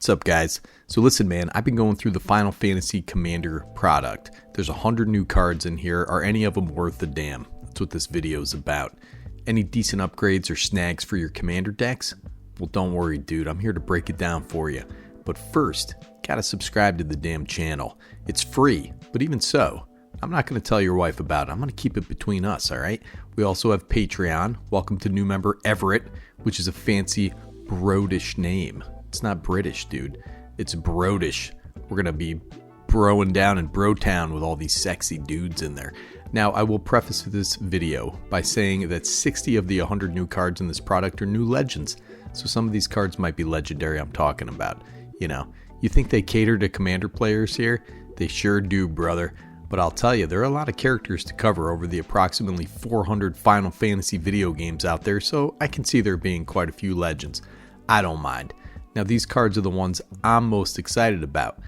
What's up, guys? So listen, man, I've been going through the Final Fantasy Commander product. There's 100 new cards in here. Are any of them worth a damn? That's what this video is about. Any decent upgrades or snags for your Commander decks? Well, don't worry, dude. I'm here to break it down for you. But first, gotta subscribe to the damn channel. It's free, but even so, I'm not going to tell your wife about it. I'm going to keep it between us, all right? We also have Patreon. Welcome to new member Everett, which is a fancy brodish name. It's not British, dude. It's brodish. We're going to be broing down in Brotown with all these sexy dudes in there. Now, I will preface this video by saying that 60 of the 100 new cards in this product are new legends. So some of these cards might be legendary I'm talking about. You know, you think they cater to Commander players here? They sure do, brother. But I'll tell you, there are a lot of characters to cover over the approximately 400 Final Fantasy video games out there, so I can see there being quite a few legends. I don't mind. Now, these cards are the ones I'm most excited about.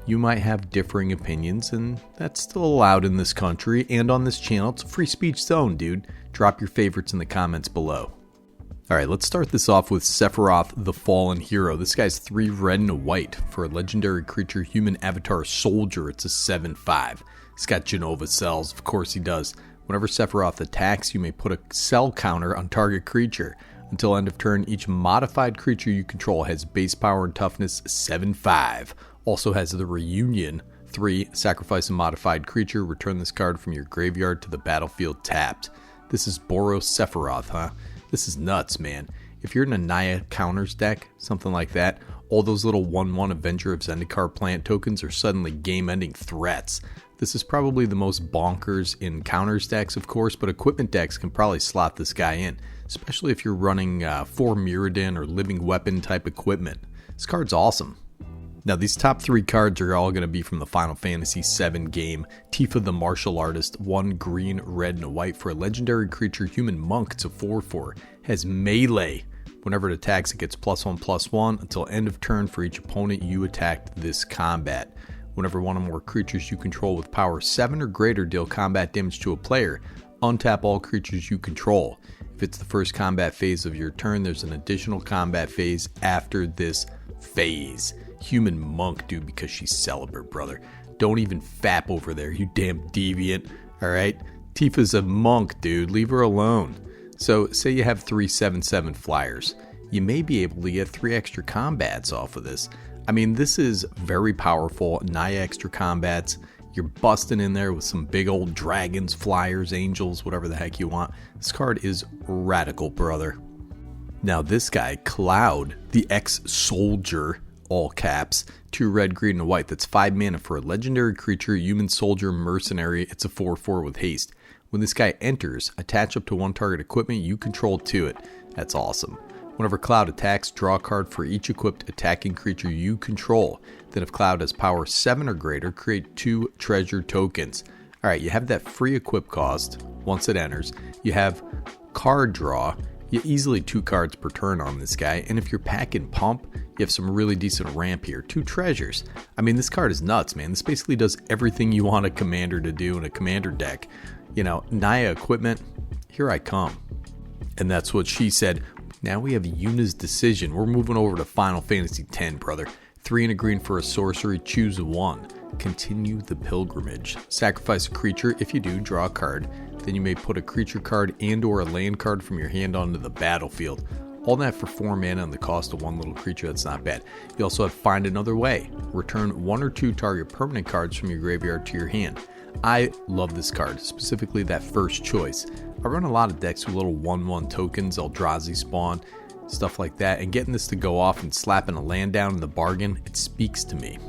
You might have differing opinions, and that's still allowed in this country and on this channel. It's a free speech zone, dude. Drop your favorites in the comments below. Alright, let's start this off with Sepharoth, the Fallen Hero. This guy's 3 red and a white for a legendary creature, human avatar soldier. It's a 7/5. He's got Genova cells, of course he does. Whenever Sepharoth attacks, you may put a cell counter on target creature. Until end of turn, each modified creature you control has base power and toughness 7/5. Also has the Reunion 3, sacrifice a modified creature, return this card from your graveyard to the battlefield tapped. This is Boros Sepharoth, huh? This is nuts, man. If you're in a Naya counters deck, something like that, all those little 1/1 Avenger of Zendikar plant tokens are suddenly game-ending threats. This is probably the most bonkers in counters decks, of course, but equipment decks can probably slot this guy in, especially if you're running 4 Mirrodin or Living Weapon type equipment. This card's awesome. Now, these top 3 cards are all going to be from the Final Fantasy VII game. Kefa the Martial Artist, 1 green, red, and a white for a legendary creature, human monk. It's a 4/4. Has melee. Whenever it attacks, it gets +1/+1 until end of turn for each opponent you attacked this combat. Whenever one or more creatures you control with power 7 or greater deal combat damage to a player, untap all creatures you control. If it's the first combat phase of your turn, there's an additional combat phase after this phase. Human monk, dude, because she's celibate, brother. Don't even fap over there, you damn deviant. Alright? Tifa's a monk, dude. Leave her alone. So, say you have 3 7/7 flyers. You may be able to get 3 extra combats off of this. I mean, this is very powerful. Naya extra combats. You're busting in there with some big old dragons, flyers, angels, whatever the heck you want. This card is radical, brother. Now, this guy, Cloud, the ex-soldier, all caps, 2 red, green, and white. That's 5 mana for a legendary creature, human soldier, mercenary. It's a 4/4 with haste. When this guy enters, attach up to 1 target equipment you control to it. That's awesome. Whenever Cloud attacks, draw a card for each equipped attacking creature you control. Then if Cloud has power 7 or greater, create 2 treasure tokens. Alright, you have that free equip cost once it enters. You have card draw. You easily 2 cards per turn on this guy. And if you're packing pump, you have some really decent ramp here. 2 treasures. I mean, this card is nuts, man. This basically does everything you want a commander to do in a commander deck. You know, Naya equipment, here I come. And that's what she said. Now we have Yunas Decision. We're moving over to Final Fantasy X, brother. 3 and a green for a sorcery. Choose 1. Continue the pilgrimage. Sacrifice a creature. If you do, draw a card. Then you may put a creature card and or a land card from your hand onto the battlefield. All that for 4 mana and the cost of 1 little creature. That's not bad. You also have Find Another Way. Return 1 or 2 target permanent cards from your graveyard to your hand. I love this card, specifically that first choice. I run a lot of decks with little 1/1 tokens, Eldrazi spawn, stuff like that, and getting this to go off and slapping a land down in the bargain, it speaks to me.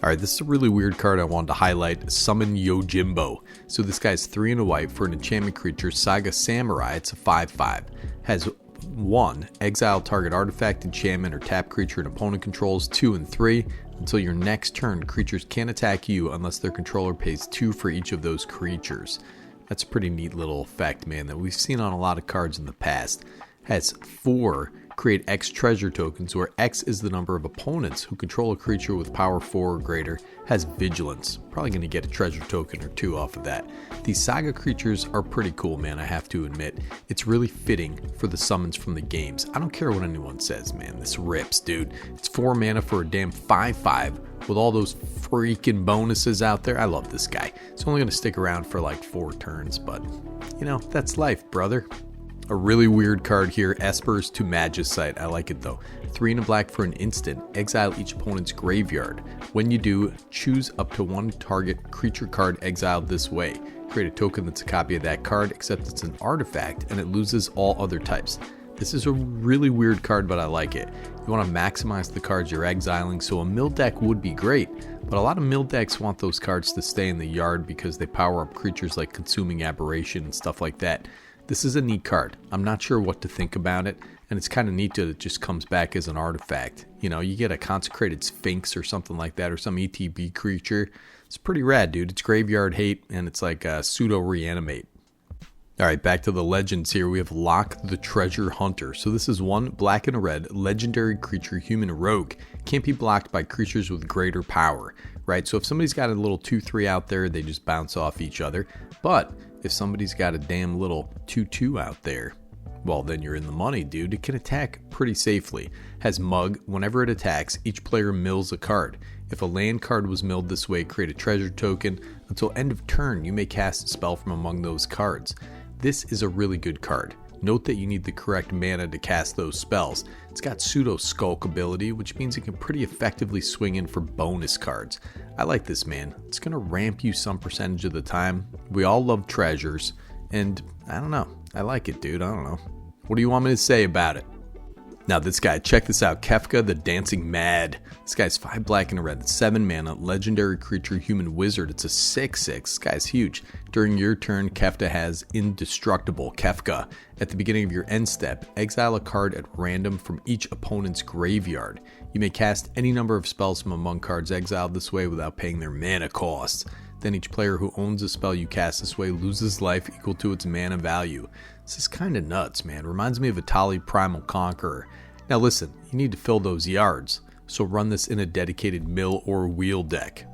Alright, this is a really weird card I wanted to highlight, Summon Yojimbo. So this guy's 3 and a white for an enchantment creature, Saga Samurai. It's a 5/5. Has 1, exile target artifact, enchantment, or tap creature an opponent controls. 2 and 3. Until your next turn, creatures can't attack you unless their controller pays 2 for each of those creatures. That's a pretty neat little effect, man, that we've seen on a lot of cards in the past. Has 4 create X treasure tokens, where X is the number of opponents who control a creature with power 4 or greater, has vigilance. Probably going to get a treasure token or 2 off of that. These saga creatures are pretty cool, man, I have to admit. It's really fitting for the summons from the games. I don't care what anyone says, man. This rips, dude. It's 4 mana for a damn 5/5 with all those freaking bonuses out there. I love this guy. It's only going to stick around for like 4 turns, but, you know, that's life, brother. A really weird card here, Esper's to Magisite. I like it though. 3 and a black for an instant. Exile each opponent's graveyard. When you do, choose up to 1 target creature card exiled this way. Create a token that's a copy of that card, except it's an artifact and it loses all other types. This is a really weird card, but I like it. You want to maximize the cards you're exiling, so a mill deck would be great, but a lot of mill decks want those cards to stay in the yard because they power up creatures like Consuming Aberration and stuff like that. This is a neat card. I'm not sure what to think about it, and it's kind of neat that it just comes back as an artifact. You know, you get a Consecrated Sphinx or something like that, or some ETB creature. It's pretty rad, dude. It's graveyard hate, and it's like a pseudo reanimate. Alright, back to the legends here. We have Lock the Treasure Hunter. So this is 1 black and a red legendary creature, human rogue. Can't be blocked by creatures with greater power, right? So if somebody's got a little 2/3 out there, they just bounce off each other. But if somebody's got a damn little 2/2 out there, well, then you're in the money, dude. It can attack pretty safely. Has Mug. Whenever it attacks, each player mills a card. If a land card was milled this way, create a treasure token. Until end of turn, you may cast a spell from among those cards. This is a really good card. Note that you need the correct mana to cast those spells. It's got pseudo skulk ability, which means it can pretty effectively swing in for bonus cards. I like this, man. It's going to ramp you some percentage of the time. We all love treasures, and I don't know. I like it, dude. I don't know. What do you want me to say about it? Now this guy, check this out. Kefa the Dancing Mad. This guy's 5 black and a red, 7 mana, legendary creature, human wizard. It's a 6/6. This guy's huge. During your turn, Kefa has Indestructible Kefa. At the beginning of your end step, exile a card at random from each opponent's graveyard. You may cast any number of spells from among cards exiled this way without paying their mana costs. Then each player who owns a spell you cast this way loses life equal to its mana value. This is kind of nuts, man. Reminds me of Atali Primal Conqueror. Now listen, you need to fill those yards, so run this in a dedicated mill or wheel deck.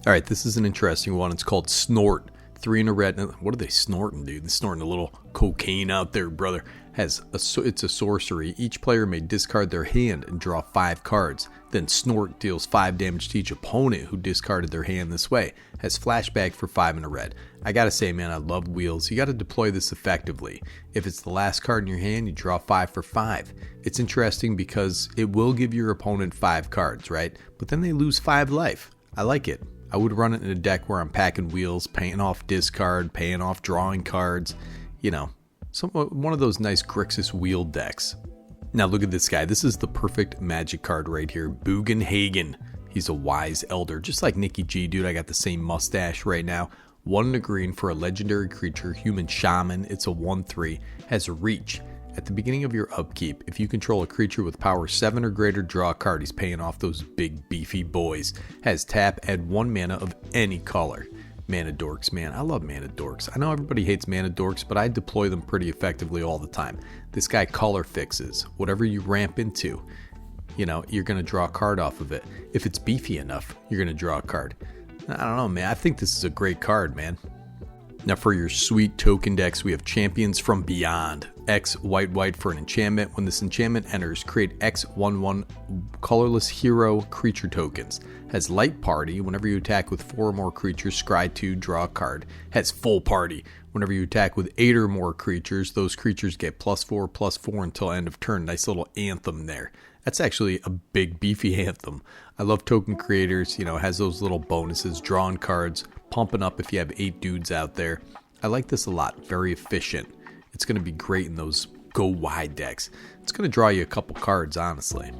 Alright, this is an interesting one. It's called Snort. 3 and a red. What are they snorting, dude? They're snorting a little cocaine out there, brother. It's a sorcery. Each player may discard their hand and draw 5 cards. Then Snort deals 5 damage to each opponent who discarded their hand this way. Has flashback for 5 and a red. I gotta say, man, I love wheels. You gotta deploy this effectively. If it's the last card in your hand, you draw 5 for 5. It's interesting because it will give your opponent 5 cards, right? But then they lose 5 life. I like it. I would run it in a deck where I'm packing wheels, paying off discard, paying off drawing cards, you know. One of those nice Grixis wheel decks. Now look at this guy. This is the perfect magic card right here. Bugenhagen. He's a wise elder. Just like Nikki G, dude. I got the same mustache right now. 1 and a green for a legendary creature, human shaman. It's a 1/3. Has reach. At the beginning of your upkeep, if you control a creature with power 7 or greater, draw a card. He's paying off those big beefy boys. Has tap, add 1 mana of any color. Mana dorks, man. I love mana dorks. I know everybody hates mana dorks, but I deploy them pretty effectively all the time. This guy color fixes. Whatever you ramp into, you know, you're going to draw a card off of it. If it's beefy enough, you're going to draw a card. I don't know, man. I think this is a great card, man. Now for your sweet token decks, we have Champions from Beyond. X white for an enchantment. When this enchantment enters, create X 1/1 colorless hero creature tokens. Has Light Party. Whenever you attack with 4 or more creatures, scry 2, draw a card. Has Full Party. Whenever you attack with 8 or more creatures, those creatures get +4/+4 until end of turn. Nice little anthem there. That's actually a big beefy anthem. I love token creators. You know, it has those little bonuses, drawing cards, pumping up if you have 8 dudes out there. I like this a lot. Very efficient. It's going to be great in those go wide decks. It's going to draw you a couple cards, honestly.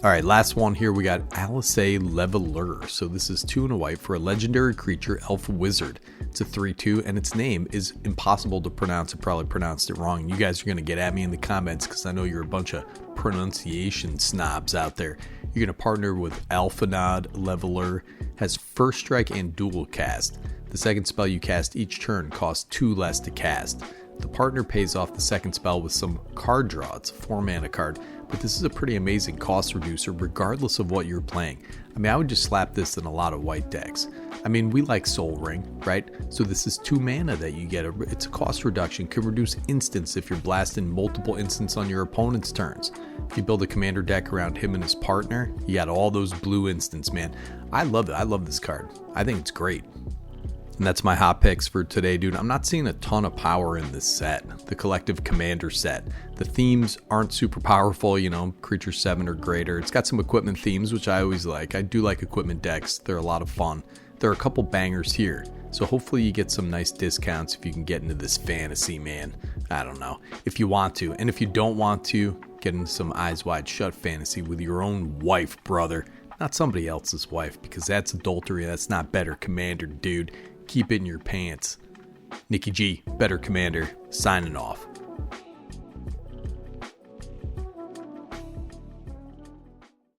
Alright, last one here. We got Alice Leveler. So this is 2 and a white for a legendary creature, Elf Wizard. It's a 3/2, and its name is impossible to pronounce. I probably pronounced it wrong. You guys are going to get at me in the comments because I know you're a bunch of pronunciation snobs out there. You're going to partner with Alphanod Leveler. Has first strike and dual cast. The second spell you cast each turn costs 2 less to cast. The partner pays off the second spell with some card draw. It's a 4-mana card, but this is a pretty amazing cost reducer regardless of what you're playing. I mean, I would just slap this in a lot of white decks. I mean, we like Soul Ring, right? So this is 2 mana that you get. It's a cost reduction. Can reduce instants if you're blasting multiple instants on your opponent's turns. If you build a commander deck around him and his partner, you got all those blue instants, man. I love it. I love this card. I think it's great. And that's my hot picks for today, dude. I'm not seeing a ton of power in this set, the collective commander set. The themes aren't super powerful, you know, creature 7 or greater. It's got some equipment themes, which I always like. I do like equipment decks. They're a lot of fun. There are a couple bangers here. So hopefully you get some nice discounts if you can get into this fantasy, man. I don't know. If you want to. And if you don't want to, get into some Eyes Wide Shut fantasy with your own wife, brother. Not somebody else's wife, because that's adultery. That's not better commander, dude. Keep it in your pants. Nikki G, Better Commander, signing off.